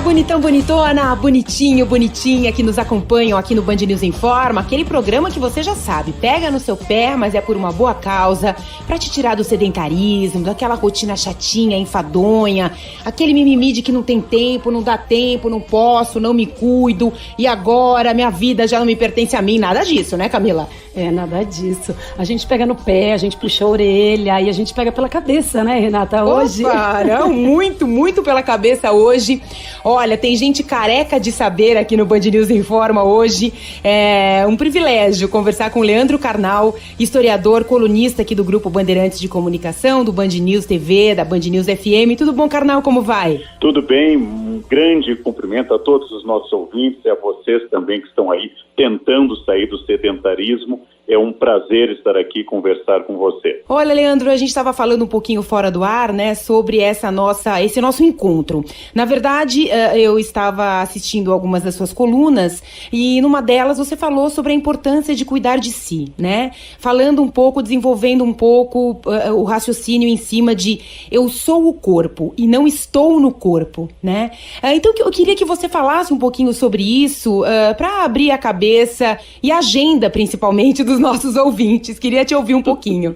bonitão, bonitona, bonitinho, bonitinha que nos acompanham aqui no Band News Informa, aquele programa que você já sabe, pega no seu pé, mas é por uma boa causa, pra te tirar do sedentarismo, daquela rotina chatinha, enfadonha, aquele mimimi de que não tem tempo, não dá tempo, não posso, não me cuido, e agora minha vida já não me pertence a mim, nada disso, né, Camila? É, nada disso. A gente pega no pé, a gente puxa a orelha e a gente pega pela cabeça, né, Renata, hoje? Opa, não, muito pela cabeça hoje. Olha, tem gente careca de saber aqui no Band News Informa hoje. É um privilégio conversar com o Leandro Carnal, historiador, colunista aqui do Grupo Bandeirantes de Comunicação, do Band News TV, da Band News FM. Tudo bom, Carnal? Como vai? Tudo bem, um grande cumprimento a todos os nossos ouvintes e a vocês também que estão aí tentando sair do sedentarismo. É um prazer estar aqui e conversar com você. Olha, Leandro, a gente estava falando um pouquinho fora do ar, né, sobre esse nosso encontro. Na verdade, eu estava assistindo algumas das suas colunas e numa delas você falou sobre a importância de cuidar de si, né? Falando um pouco, desenvolvendo um pouco o raciocínio em cima de eu sou o corpo e não estou no corpo, né? Então eu queria que você falasse um pouquinho sobre isso para abrir a cabeça e a agenda, principalmente, dos nossos ouvintes. Queria te ouvir um pouquinho.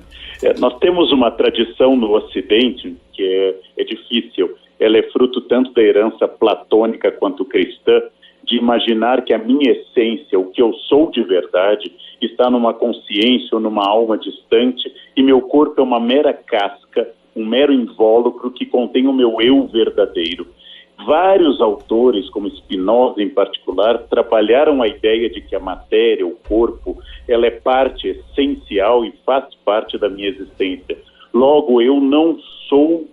Nós temos uma tradição no Ocidente que é difícil. Ela é fruto tanto da herança platônica quanto cristã, de imaginar que a minha essência, o que eu sou de verdade, está numa consciência ou numa alma distante e meu corpo é uma mera casca, um mero invólucro que contém o meu eu verdadeiro. Vários autores, como Spinoza em particular, trabalharam a ideia de que a matéria, o corpo, ela é parte essencial e faz parte da minha existência. Logo, eu não sou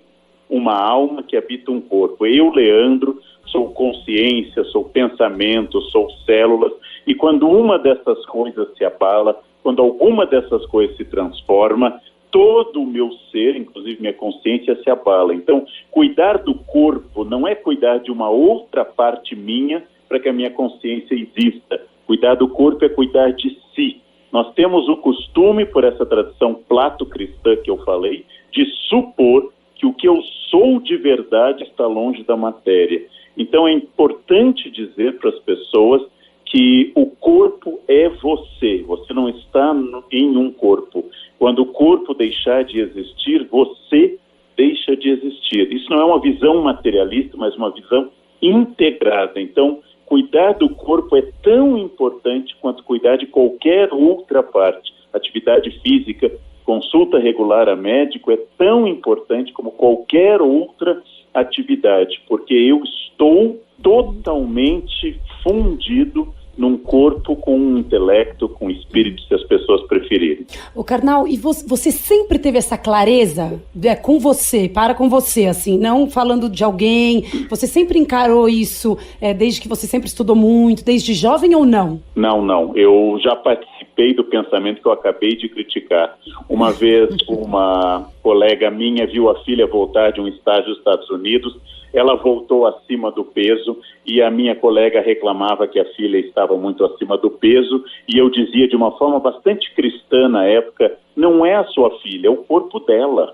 uma alma que habita um corpo. Eu, Leandro, sou consciência, sou pensamento, sou células. E quando uma dessas coisas se abala, quando alguma dessas coisas se transforma, todo o meu ser, inclusive minha consciência, se abala. Então, cuidar do corpo não é cuidar de uma outra parte minha para que a minha consciência exista. Cuidar do corpo é cuidar de si. Nós temos o costume, por essa tradição plato-cristã que eu falei, de supor que o que eu sou de verdade está longe da matéria. Então, é importante dizer para as pessoas que o corpo é você. Você não está em um corpo. Quando o corpo deixar de existir, você deixa de existir. Isso não é uma visão materialista, mas uma visão integrada. Então, cuidar do corpo é tão importante quanto cuidar de qualquer outra parte. Atividade física, consulta regular a médico é tão importante como qualquer outra atividade, porque eu estou totalmente fundido num corpo com um intelecto, com um espírito, se as pessoas preferirem. Ô, Carnal, e você sempre teve essa clareza com você, com você, assim, não falando de alguém, você sempre encarou isso desde que você sempre estudou muito, desde jovem ou não? Não, eu já participei do pensamento que eu acabei de criticar. Uma vez uma colega minha viu a filha voltar de um estágio nos Estados Unidos, ela voltou acima do peso e a minha colega reclamava que a filha estava muito acima do peso e eu dizia de uma forma bastante cristã na época, não é a sua filha, é o corpo dela.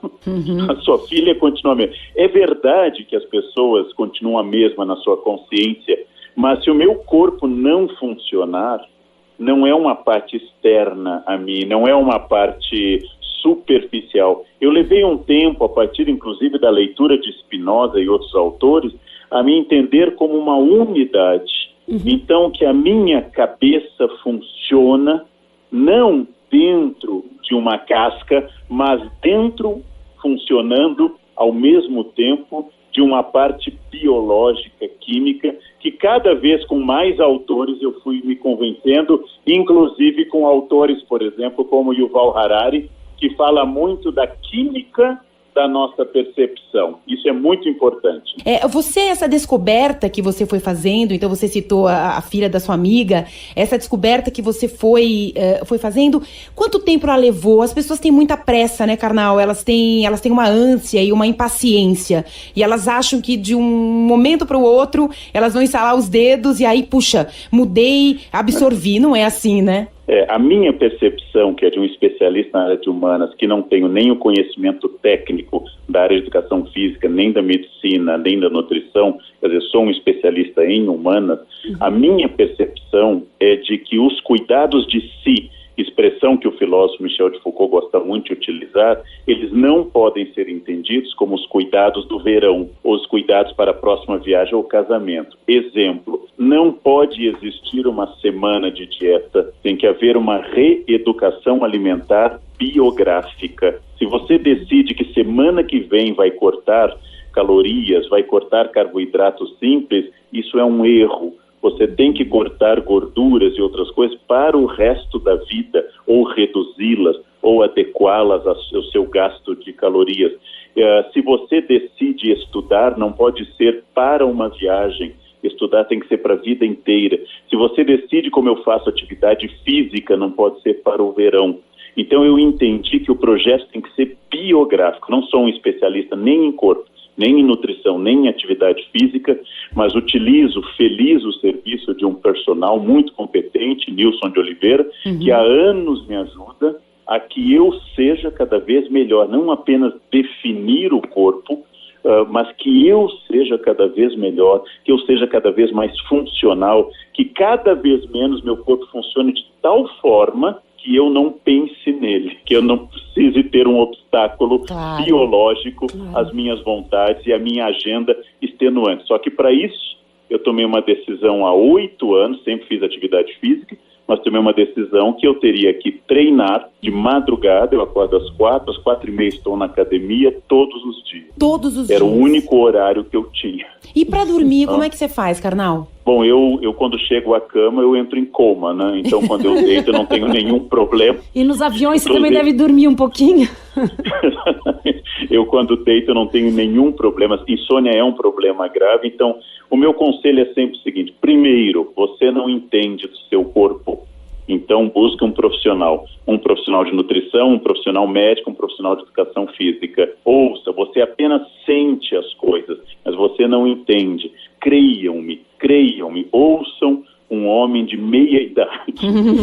A sua filha continua a mesma. É verdade que as pessoas continuam a mesma na sua consciência, mas se o meu corpo não funcionar, não é uma parte externa a mim, não é uma parte superficial. Eu levei um tempo, a partir inclusive da leitura de Spinoza e outros autores, a me entender como uma unidade. Então, que a minha cabeça funciona não dentro de uma casca, mas dentro, funcionando ao mesmo tempo, de uma parte biológica, química, que cada vez com mais autores eu fui me convencendo, inclusive com autores, por exemplo, como Yuval Harari, que fala muito da química da nossa percepção. Isso é muito importante. Essa descoberta que você foi fazendo, então você citou a filha da sua amiga, essa descoberta que você foi fazendo, quanto tempo ela levou? As pessoas têm muita pressa, né, Carnal? Elas têm uma ânsia e uma impaciência, e elas acham que de um momento para o outro, elas vão instalar os dedos e aí, puxa, mudei, absorvi. Não é assim, né? A minha percepção, que é de um especialista na área de humanas, que não tenho nem o conhecimento técnico da área de educação física, nem da medicina, nem da nutrição, quer dizer, sou um especialista em humanas, a minha percepção é de que os cuidados de si, expressão que o filósofo Michel de Foucault gosta muito de utilizar, eles não podem ser entendidos como os cuidados do verão, ou os cuidados para a próxima viagem ou casamento. Exemplo, não pode existir uma semana de dieta, tem que haver uma reeducação alimentar biográfica. Se você decide que semana que vem vai cortar calorias, vai cortar carboidratos simples, isso é um erro. Você tem que cortar gorduras e outras coisas para o resto da vida, ou reduzi-las, ou adequá-las ao seu gasto de calorias. Se você decide estudar, não pode ser para uma viagem. Estudar tem que ser para a vida inteira. Se você decide, como eu faço atividade física, não pode ser para o verão. Então eu entendi que o projeto tem que ser biográfico. Não sou um especialista nem em corpo, nem em nutrição, nem em atividade física, mas utilizo feliz o serviço de um personal muito competente, Nilson de Oliveira, que há anos me ajuda a que eu seja cada vez melhor, não apenas definir o corpo, mas que eu seja cada vez melhor, que eu seja cada vez mais funcional, que cada vez menos meu corpo funcione de tal forma que eu não pense nele, que eu não precise ter um obstáculo biológico às minhas vontades e à minha agenda extenuante. Só que para isso eu tomei uma decisão há 8 anos, sempre fiz atividade física, mas tomei uma decisão que eu teria que treinar de madrugada, eu acordo às 4, às 4h30 estou na academia todos os dias. Todos os dias? Era o único horário que eu tinha. E para dormir, como é que você faz, Karnal? Bom, eu quando chego à cama, eu entro em coma, né? Então, quando eu deito, eu não tenho nenhum problema. E nos aviões você também deve dormir um pouquinho? Eu, quando deito, eu não tenho nenhum problema. Insônia é um problema grave. Então, o meu conselho é sempre o seguinte. Primeiro, você não entende do seu corpo. Então, busque um profissional de nutrição, um profissional médico, um profissional de educação física. Ouça, você apenas sente as coisas, mas você não entende. Creiam-me, ouçam um homem de meia idade,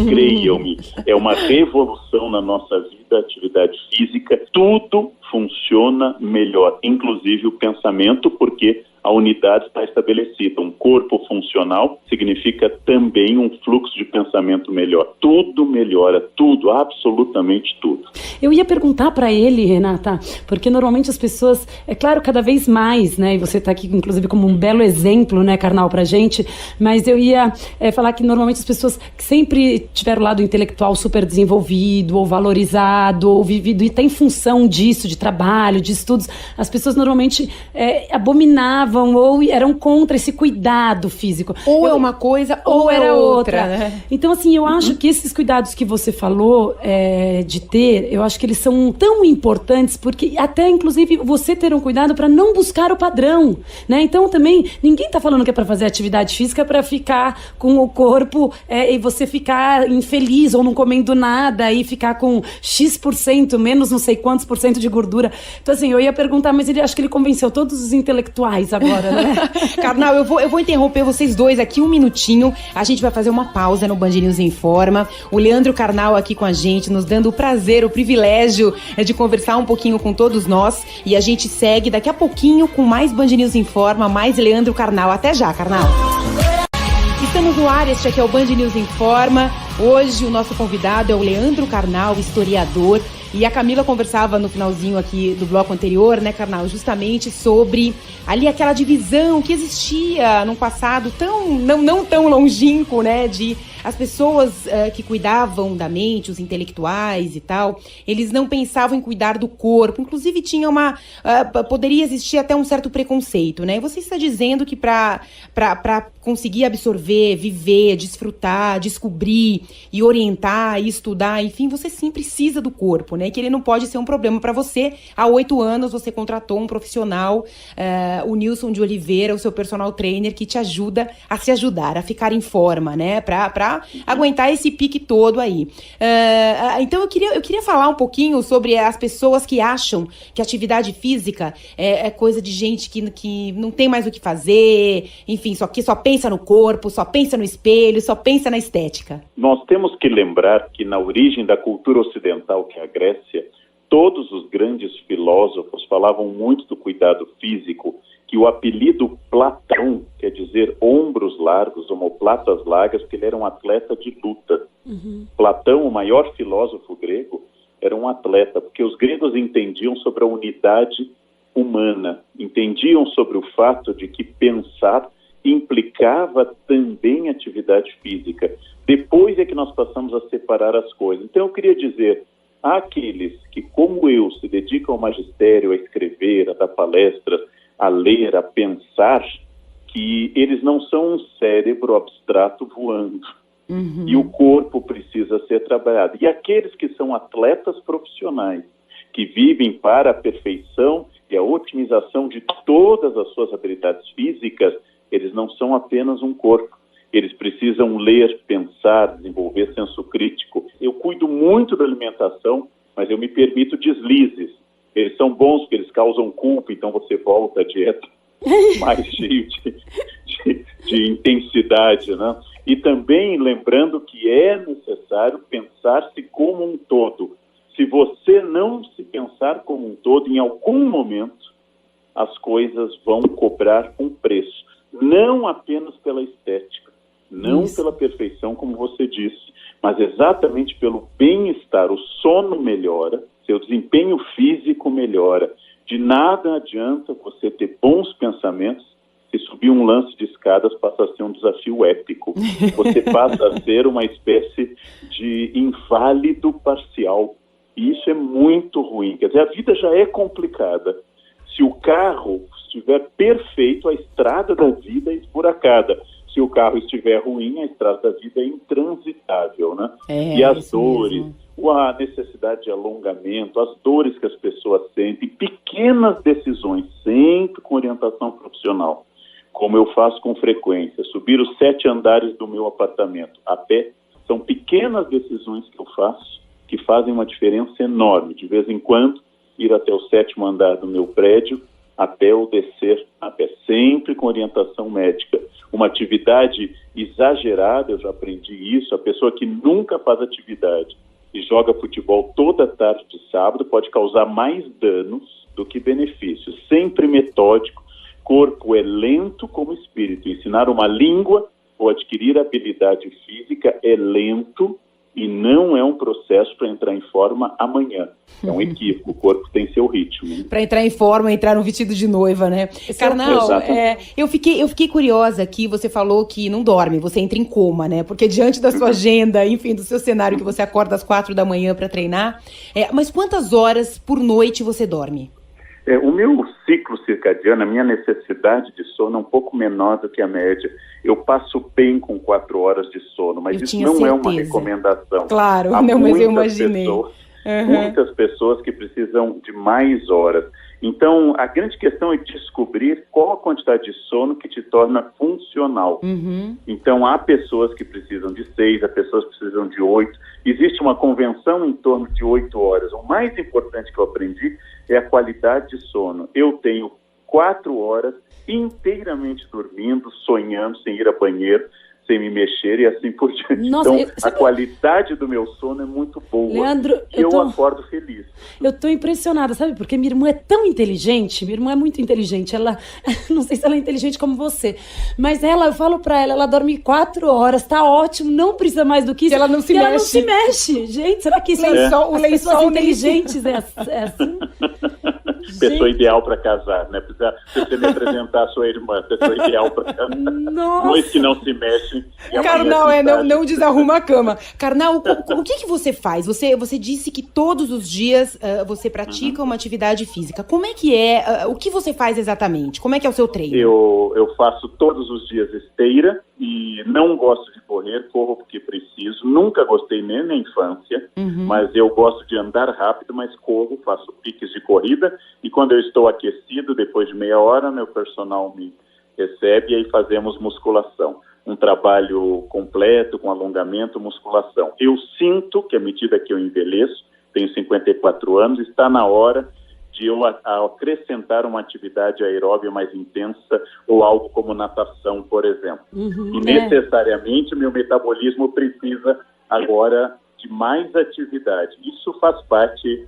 creiam-me, é uma revolução na nossa vida, atividade física, tudo funciona melhor, inclusive o pensamento, porque a unidade está estabelecida. Um corpo funcional significa também um fluxo de pensamento melhor. Tudo melhora, tudo, absolutamente tudo. Eu ia perguntar para ele, Renata, porque normalmente as pessoas, é claro, cada vez mais, né, e você está aqui inclusive como um belo exemplo, né, Karnal, pra gente, mas eu ia falar que normalmente as pessoas que sempre tiveram o lado intelectual super desenvolvido, ou valorizado, ou vivido, e tem função disso, de trabalho, de estudos, as pessoas normalmente abominavam ou eram contra esse cuidado físico. Ou é uma coisa, ou era outra, né? Então, assim, eu acho que esses cuidados que você falou de ter, eu acho que eles são tão importantes, porque até, inclusive, você ter um cuidado para não buscar o padrão, né? Então, também, ninguém tá falando que é para fazer atividade física para ficar com o corpo e você ficar infeliz ou não comendo nada e ficar com X%, menos não sei quantos por cento de gordura. Então, assim, eu ia perguntar, mas acho que ele convenceu todos os intelectuais agora, né? Karnal, eu vou interromper vocês dois aqui um minutinho. A gente vai fazer uma pausa no Band News Informa. O Leandro Karnal aqui com a gente, nos dando o prazer, o privilégio de conversar um pouquinho com todos nós. E a gente segue daqui a pouquinho com mais Band News Informa, mais Leandro Karnal. Até já, Karnal. Estamos no ar, este aqui é o Band News Informa. Hoje o nosso convidado é o Leandro Karnal, historiador. E a Camila conversava no finalzinho aqui do bloco anterior, né, Karnal, justamente sobre ali aquela divisão que existia num passado não tão longínquo, né, de as pessoas que cuidavam da mente, os intelectuais e tal, eles não pensavam em cuidar do corpo, inclusive tinha poderia existir até um certo preconceito, né, e você está dizendo que para conseguir absorver, viver, desfrutar, descobrir e orientar e estudar, enfim, você sim precisa do corpo, né, que ele não pode ser um problema para você. Há 8 anos você contratou um profissional, o Nilson de Oliveira, o seu personal trainer, que te ajuda a se ajudar, a ficar em forma, né, para aguentar esse pique todo aí. Então eu queria falar um pouquinho sobre as pessoas que acham que atividade física é coisa de gente que não tem mais o que fazer, enfim, que só pensa no corpo, só pensa no espelho, só pensa na estética. Nós temos que lembrar que na origem da cultura ocidental, que é a Grécia, todos os grandes filósofos falavam muito do cuidado físico, que o apelido Platão, quer dizer ombros largos, omoplatas largas, porque ele era um atleta de luta. Platão, o maior filósofo grego, era um atleta, porque os gregos entendiam sobre a unidade humana, entendiam sobre o fato de que pensar implicava também atividade física. Depois é que nós passamos a separar as coisas. Então eu queria dizer, àqueles que, como eu, se dedicam ao magistério, a escrever, a dar palestras, a ler, a pensar, que eles não são um cérebro abstrato voando. E o corpo precisa ser trabalhado. E aqueles que são atletas profissionais, que vivem para a perfeição e a otimização de todas as suas habilidades físicas, eles não são apenas um corpo. Eles precisam ler, pensar, desenvolver senso crítico. Eu cuido muito da alimentação, mas eu me permito deslizes. Eles são bons porque eles causam culpa, então você volta à dieta mais cheio de intensidade, né? E também lembrando que é necessário pensar-se como um todo. Se você não se pensar como um todo, em algum momento as coisas vão cobrar um preço. Não apenas pela estética, não pela perfeição, como você disse, mas exatamente pelo bem-estar. O sono melhora, seu desempenho físico melhora. De nada adianta você ter bons pensamentos se subir um lance de escadas passa a ser um desafio épico. Você passa a ser uma espécie de inválido parcial. E isso é muito ruim. Quer dizer, a vida já é complicada. Se o carro estiver perfeito, a estrada da vida é esburacada. Se o carro estiver ruim, a estrada da vida é intransitável, né? E as dores, a necessidade de alongamento, as dores que as pessoas sentem, pequenas decisões, sempre com orientação profissional, como eu faço com frequência, subir os 7 andares do meu apartamento a pé, são pequenas decisões que eu faço que fazem uma diferença enorme. De vez em quando, ir até o 7º andar do meu prédio, até eu descer a pé, sempre com orientação médica. Uma atividade exagerada, eu já aprendi isso, a pessoa que nunca faz atividade e joga futebol toda tarde de sábado pode causar mais danos do que benefícios. Sempre metódico, corpo é lento como espírito. Ensinar uma língua ou adquirir habilidade física é lento e não é um processo para entrar em forma amanhã. É um equívoco, o corpo tem seu ritmo. Para entrar em forma, entrar no vestido de noiva, né? Karnal, eu fiquei curiosa aqui, você falou que não dorme, você entra em coma, né? Porque diante da sua agenda, enfim, do seu cenário que você acorda às 4 da manhã para treinar, mas quantas horas por noite você dorme? O meu ciclo circadiano, a minha necessidade de sono é um pouco menor do que a média. Eu passo bem com 4 horas de sono, mas isso não é uma recomendação. Claro, não, mas eu imaginei. Muitas pessoas que precisam de mais horas. Então, a grande questão é descobrir qual a quantidade de sono que te torna funcional. Então, há pessoas que precisam de 6, há pessoas que precisam de 8. Existe uma convenção em torno de 8 horas. O mais importante que eu aprendi é a qualidade de sono. Eu tenho 4 horas inteiramente dormindo, sonhando, sem ir a banheiro, sem me mexer e assim por diante. Nossa, então, a qualidade do meu sono é muito boa. Leandro, eu acordo feliz. Eu tô impressionada, sabe? Porque minha irmã é tão inteligente, minha irmã é muito inteligente, ela, não sei se ela é inteligente como você, mas eu falo pra ela, ela dorme 4 horas, tá ótimo, não precisa mais do que isso. E ela não se mexe. Ela não se mexe. Gente, será que isso o pessoas inteligentes é assim? Pessoa ideal para casar, né? Precisa você me apresentar a sua irmã, pessoa ideal para casar. Nossa. Dois que não se mexem. Karnal, não desarruma a cama. Karnal, o que você faz? Você disse que todos os dias você pratica uma atividade física. Como é que o que você faz exatamente? Como é que é o seu treino? Eu faço todos os dias esteira e não gosto de correr, corro porque preciso. Nunca gostei nem na infância, mas eu gosto de andar rápido, mas corro, faço piques de corrida e quando eu estou aquecido, depois de meia hora, meu personal me recebe e aí fazemos musculação. um trabalho completo, com alongamento, musculação. Eu sinto que, à medida que eu envelheço, tenho 54 anos, está na hora de eu acrescentar uma atividade aeróbia mais intensa ou algo como natação, por exemplo. E necessariamente o meu metabolismo precisa agora de mais atividade. Isso faz parte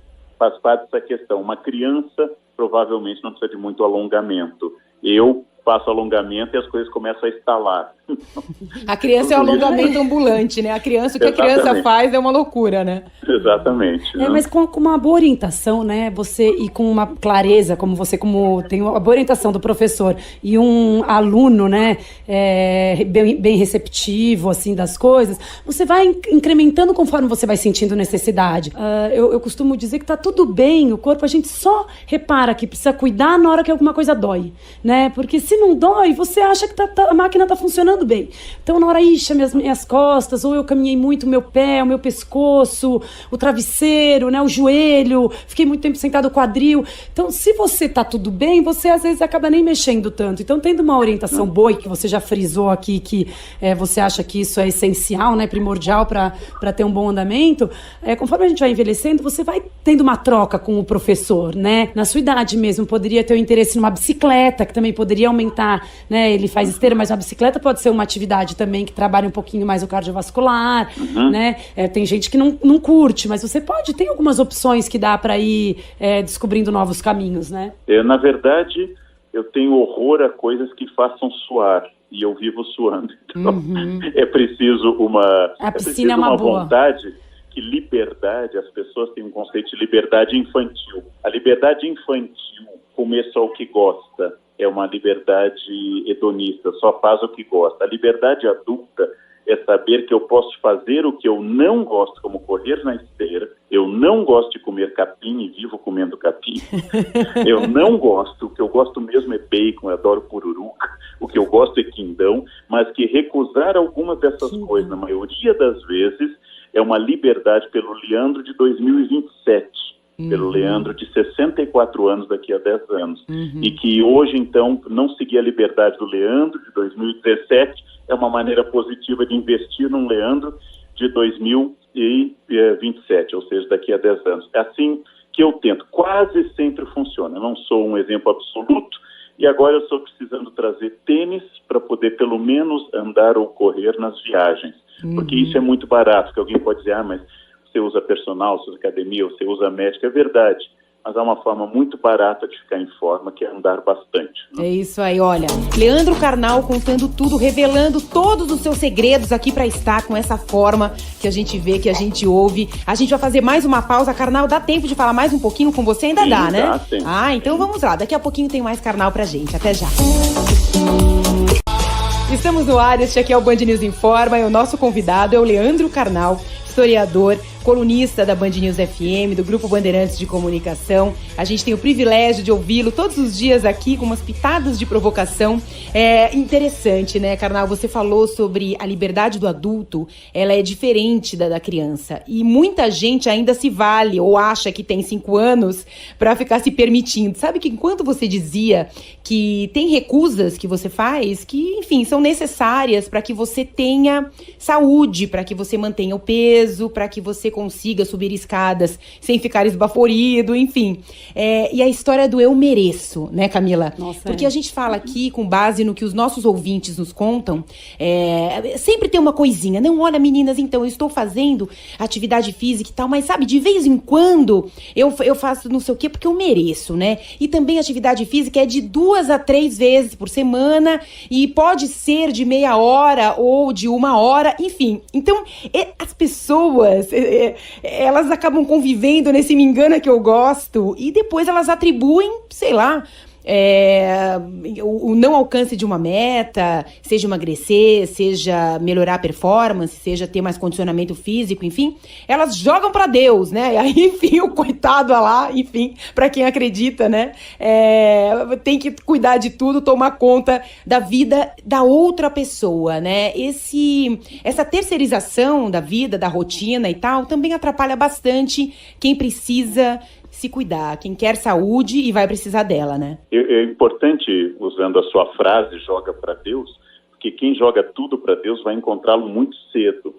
dessa questão. Uma criança provavelmente não precisa de muito alongamento. Eu faço alongamento e as coisas começam a estalar. A criança é um alongamento ambulante, né? A criança, o que a criança faz é uma loucura, né? Exatamente. Mas com uma boa orientação, né? Você, e com uma clareza, como tem uma boa orientação do professor e um aluno, né? Bem receptivo, assim, das coisas, você vai incrementando conforme você vai sentindo necessidade. Eu costumo dizer que tá tudo bem, o corpo a gente só repara que precisa cuidar na hora que alguma coisa dói, né? Porque se não dói, você acha que a máquina tá funcionando bem. Então, na hora, minhas costas, ou eu caminhei muito o meu pé, o meu pescoço, o travesseiro, né, o joelho, fiquei muito tempo sentado o quadril. Então, se você tá tudo bem, você às vezes acaba nem mexendo tanto. Então, tendo uma orientação boa, e que você já frisou aqui, que você acha que isso é essencial, né, primordial para ter um bom andamento, conforme a gente vai envelhecendo, você vai tendo uma troca com o professor, né? Na sua idade mesmo, poderia ter o interesse numa bicicleta, que também poderia aumentar, né? Ele faz esteira, mas a bicicleta pode ser uma atividade também que trabalha um pouquinho mais o cardiovascular, né? Tem gente que não curte, mas você tem algumas opções que dá para ir descobrindo novos caminhos, né? Na verdade, eu tenho horror a coisas que façam suar, e eu vivo suando. Então, é preciso uma vontade, que liberdade, as pessoas têm um conceito de liberdade infantil. A liberdade infantil, comer só o que gosta, é uma liberdade hedonista, só faz o que gosta. A liberdade adulta é saber que eu posso fazer o que eu não gosto, como correr na esteira. Eu não gosto de comer capim e vivo comendo capim. Eu não gosto, o que eu gosto mesmo é bacon, eu adoro pururuca. O que eu gosto é quindão, mas que recusar algumas dessas coisas, na maioria das vezes, é uma liberdade pelo Leandro de 2027. Pelo Leandro de 64 anos daqui a 10 anos. E que hoje, então, não seguir a liberdade do Leandro de 2017 é uma maneira positiva de investir num Leandro de 2027, ou seja, daqui a 10 anos. É assim que eu tento. Quase sempre funciona. Eu não sou um exemplo absoluto e agora eu estou precisando trazer tênis para poder pelo menos andar ou correr nas viagens. Porque isso é muito barato, porque alguém pode dizer, mas você usa personal, você usa academia, você usa médico, é verdade. Mas há uma forma muito barata de ficar em forma, que é andar bastante. Né? É isso aí, olha. Leandro Carnal contando tudo, revelando todos os seus segredos aqui para estar com essa forma que a gente vê, que a gente ouve. A gente vai fazer mais uma pausa. Carnal, dá tempo de falar mais um pouquinho com você? Ainda dá, né? Sim. Então vamos lá. Daqui a pouquinho tem mais Carnal pra gente. Até já. Estamos no ar, este aqui é o Band News Informa e o nosso convidado é o Leandro Carnal, historiador, colunista da Band News FM, do Grupo Bandeirantes de Comunicação. A gente tem o privilégio de ouvi-lo todos os dias aqui com umas pitadas de provocação. É interessante, né, Carnal? Você falou sobre a liberdade do adulto, ela é diferente da criança. E muita gente ainda se vale ou acha que tem 5 anos para ficar se permitindo. Sabe que enquanto você dizia que tem recusas que você faz, que, enfim, são necessárias para que você tenha saúde, para que você mantenha o peso, para que você consiga subir escadas sem ficar esbaforido, enfim. E a história do eu mereço, né, Camila? Nossa, porque a gente fala aqui, com base no que os nossos ouvintes nos contam, sempre tem uma coisinha. Não, olha, meninas, então, eu estou fazendo atividade física e tal, mas sabe, de vez em quando eu faço não sei o quê, porque eu mereço, né? E também a atividade física é de 2 a 3 vezes por semana e pode ser de meia hora ou de 1 hora, enfim. Então, as pessoas, elas acabam convivendo nesse me engana que eu gosto e depois elas atribuem, sei lá, o não alcance de uma meta, seja emagrecer, seja melhorar a performance, seja ter mais condicionamento físico, enfim, elas jogam pra Deus, né? E aí, enfim, o coitado lá, enfim, pra quem acredita, né? Tem que cuidar de tudo, tomar conta da vida da outra pessoa, né? Essa terceirização da vida, da rotina e tal, também atrapalha bastante quem precisa se cuidar, quem quer saúde e vai precisar dela, né? É importante, usando a sua frase, joga para Deus, porque quem joga tudo para Deus vai encontrá-lo muito cedo.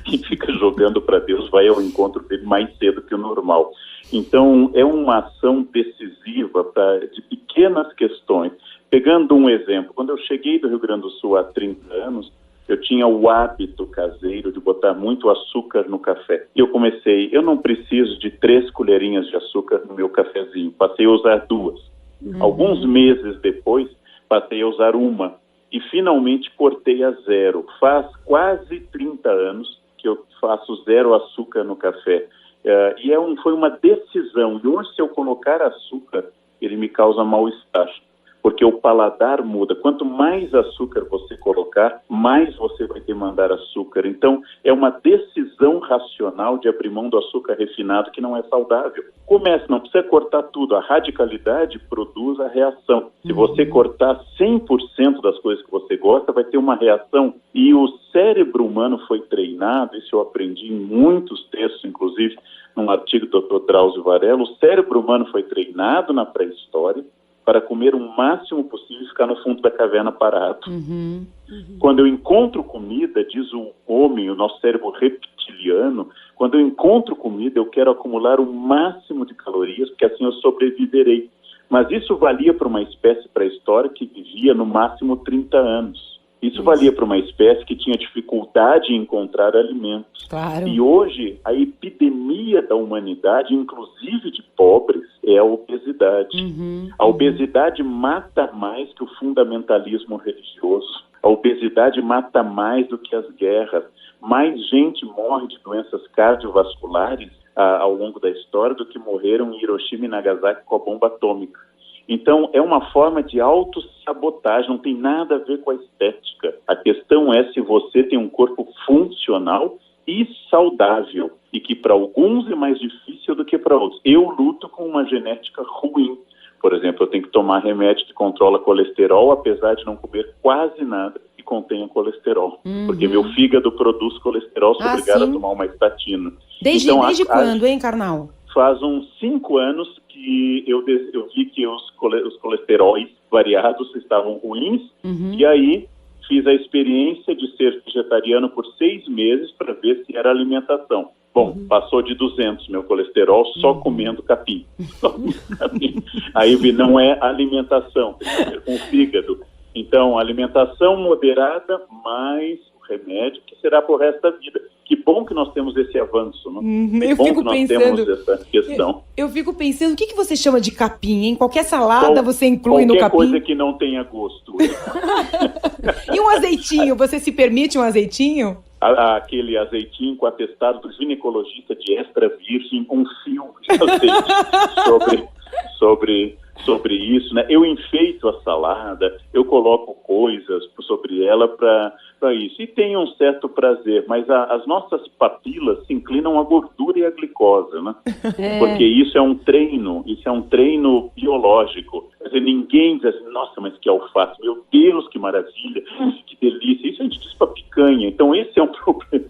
Quem fica jogando para Deus vai ao encontro dele mais cedo que o normal. Então, é uma ação decisiva de pequenas questões. Pegando um exemplo, quando eu cheguei do Rio Grande do Sul há 30 anos, eu tinha o hábito caseiro de botar muito açúcar no café. Eu não preciso de 3 colherinhas de açúcar no meu cafezinho, passei a usar 2. Alguns meses depois, passei a usar 1 e finalmente cortei a 0. Faz quase 30 anos que eu faço 0 açúcar no café. Foi uma decisão. E hoje, se eu colocar açúcar, ele me causa mal-estar, porque o paladar muda. Quanto mais açúcar você colocar, mais você vai demandar açúcar. Então, é uma decisão racional de abrir mão do açúcar refinado, que não é saudável. Comece, não precisa cortar tudo. A radicalidade produz a reação. Se você cortar 100% das coisas que você gosta, vai ter uma reação. E o cérebro humano foi treinado, isso eu aprendi em muitos textos, inclusive num artigo do Dr. Drauzio Varela, o cérebro humano foi treinado na pré-história para comer o máximo possível e ficar no fundo da caverna parado. Quando eu encontro comida, diz o homem, o nosso cérebro reptiliano, quando eu encontro comida, eu quero acumular o máximo de calorias, porque assim eu sobreviverei. Mas isso valia para uma espécie pré-histórica que vivia no máximo 30 anos. Isso valia para uma espécie que tinha dificuldade em encontrar alimentos. Claro. E hoje, a epidemia da humanidade, inclusive de pobres, é a obesidade. A obesidade mata mais que o fundamentalismo religioso. A obesidade mata mais do que as guerras. Mais gente morre de doenças cardiovasculares ao longo da história do que morreram em Hiroshima e Nagasaki com a bomba atômica. Então, é uma forma de autossabotagem, não tem nada a ver com a estética. A questão é se você tem um corpo funcional e saudável, e que para alguns é mais difícil do que para outros. Eu luto com uma genética ruim. Por exemplo, eu tenho que tomar remédio que controla colesterol, apesar de não comer quase nada que contenha colesterol. Porque meu fígado produz colesterol, sou obrigado a tomar uma estatina. Desde quando, hein, Karnal? Faz uns 5 anos que eu vi que os colesteróis variados estavam ruins, e aí fiz a experiência de ser vegetariano por 6 meses para ver se era alimentação. Bom, passou de 200 meu colesterol só comendo capim. Aí vi, não é alimentação, tem a ver com o fígado. Então, alimentação moderada mais o remédio, que será pro resto da vida. Que bom que nós temos esse avanço, não? Que bom que nós temos essa questão. Eu fico pensando, o que você chama de capim, hein? Qualquer salada você inclui no capim? Qualquer coisa que não tenha gosto. E um azeitinho, você se permite um azeitinho? Aquele azeitinho com atestado do ginecologista de extra virgem, um fio de azeite sobre isso, né? Eu enfeito a salada, eu coloco coisas sobre ela para isso. E tem um certo prazer, mas as nossas papilas se inclinam à gordura e à glicose, né? Porque isso é um treino biológico. Quer dizer, ninguém diz assim, nossa, mas que alface, meu Deus, que maravilha, que delícia. Isso a gente diz para picanha. Então esse é um problema.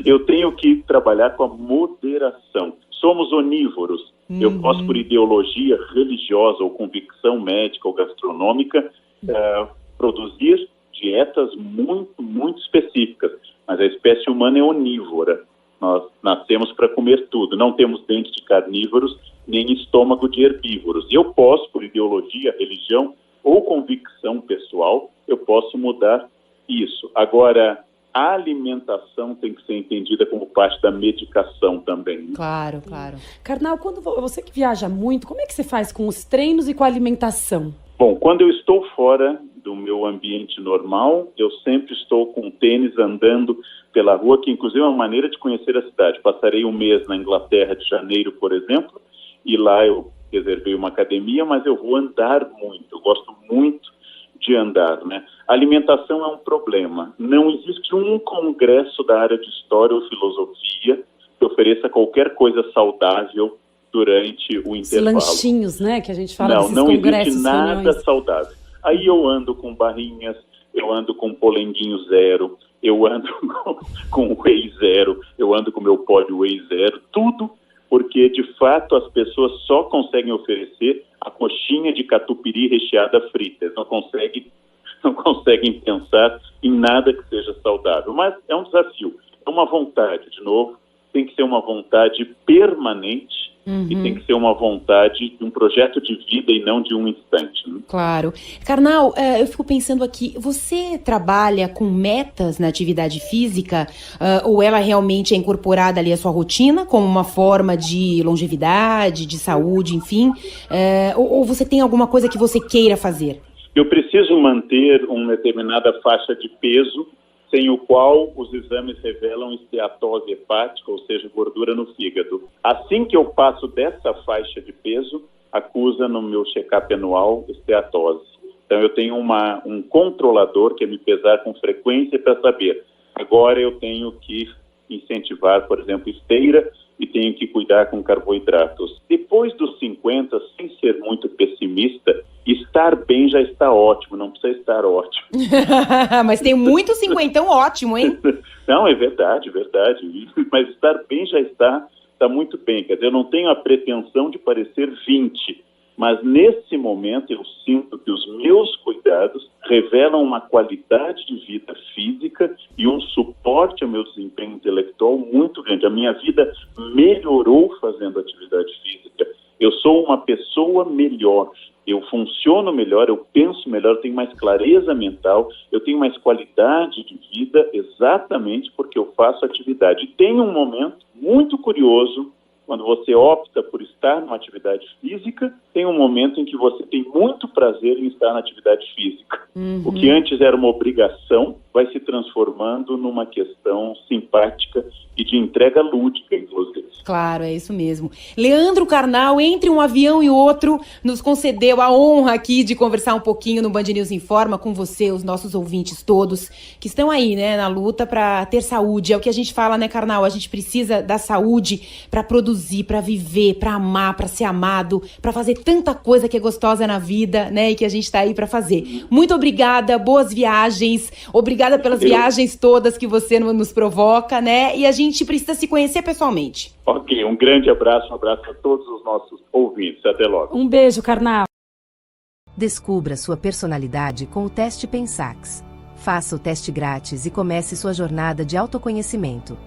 Eu tenho que trabalhar com a moderação. Somos onívoros. Eu posso, por ideologia religiosa ou convicção médica ou gastronômica, produzir dietas muito, muito específicas. Mas a espécie humana é onívora. Nós nascemos para comer tudo. Não temos dentes de carnívoros, nem estômago de herbívoros. E eu posso, por ideologia, religião ou convicção pessoal, eu posso mudar isso. Agora, a alimentação tem que ser entendida como parte da medicação também. Né? Claro, claro. Karnal, quando você que viaja muito, como é que você faz com os treinos e com a alimentação? Bom, quando eu estou fora do meu ambiente normal, eu sempre estou com tênis andando pela rua, que inclusive é uma maneira de conhecer a cidade. Passarei um mês na Inglaterra de janeiro, por exemplo, e lá eu reservei uma academia, mas eu vou andar muito, eu gosto muito de andar, né? A alimentação é um problema. Não existe um congresso da área de história ou filosofia que ofereça qualquer coisa saudável durante o intervalo. Os lanchinhos, né, que a gente fala desses não congressos. Não existe nada saudável. Aí eu ando com barrinhas, eu ando com polenguinho zero, eu ando com whey zero, eu ando com meu pó de whey zero, tudo porque, de fato, as pessoas só conseguem oferecer a coxinha de catupiry recheada frita. Eles não conseguem conseguem pensar em nada que seja saudável. Mas é um desafio, é uma vontade, de novo, tem que ser uma vontade permanente e tem que ser uma vontade de um projeto de vida e não de um instante. Né? Claro. Karnal, eu fico pensando aqui, você trabalha com metas na atividade física ou ela realmente é incorporada ali à sua rotina como uma forma de longevidade, de saúde, enfim? Ou você tem alguma coisa que você queira fazer? Eu preciso manter uma determinada faixa de peso sem o qual os exames revelam esteatose hepática, ou seja, gordura no fígado. Assim que eu passo dessa faixa de peso, acusa no meu check-up anual esteatose. Então eu tenho um controlador que é me pesar com frequência para saber. Agora eu tenho que incentivar, por exemplo, esteira e tenho que cuidar com carboidratos. Depois dos 50, sem ser muito pessimista, estar bem já está ótimo, não precisa estar ótimo. Mas tem muito cinquentão ótimo, hein? Não, é verdade. Mas estar bem já está muito bem. Quer dizer, eu não tenho a pretensão de parecer 20, mas nesse momento eu sinto que os meus cuidados revelam uma qualidade de vida física e um suporte ao meu desempenho intelectual muito grande. A minha vida melhorou fazendo atividade física. Eu sou uma pessoa melhor. Eu funciono melhor, eu penso melhor, eu tenho mais clareza mental, eu tenho mais qualidade de vida exatamente porque eu faço atividade. E tem um momento muito curioso, quando você opta por estar numa atividade física, tem um momento em que você tem muito prazer em estar na atividade física. O que antes era uma obrigação vai se transformando numa questão simpática e de entrega lúdica, inclusive. Claro, é isso mesmo. Leandro Karnal, entre um avião e outro, nos concedeu a honra aqui de conversar um pouquinho no Band News Informa com você, os nossos ouvintes todos, que estão aí, né, na luta para ter saúde. É o que a gente fala, né, Karnal? A gente precisa da saúde para produzir, para viver, para amar, para ser amado, para fazer tanta coisa que é gostosa na vida, né, e que a gente tá aí para fazer. Muito obrigada, boas viagens, obrigada pelas viagens todas que você nos provoca, né, e a gente precisa se conhecer pessoalmente. Ok, um grande abraço, um abraço a todos os nossos ouvintes. Até logo. Um beijo, Karnal. Descubra sua personalidade com o teste Pensax. Faça o teste grátis e comece sua jornada de autoconhecimento.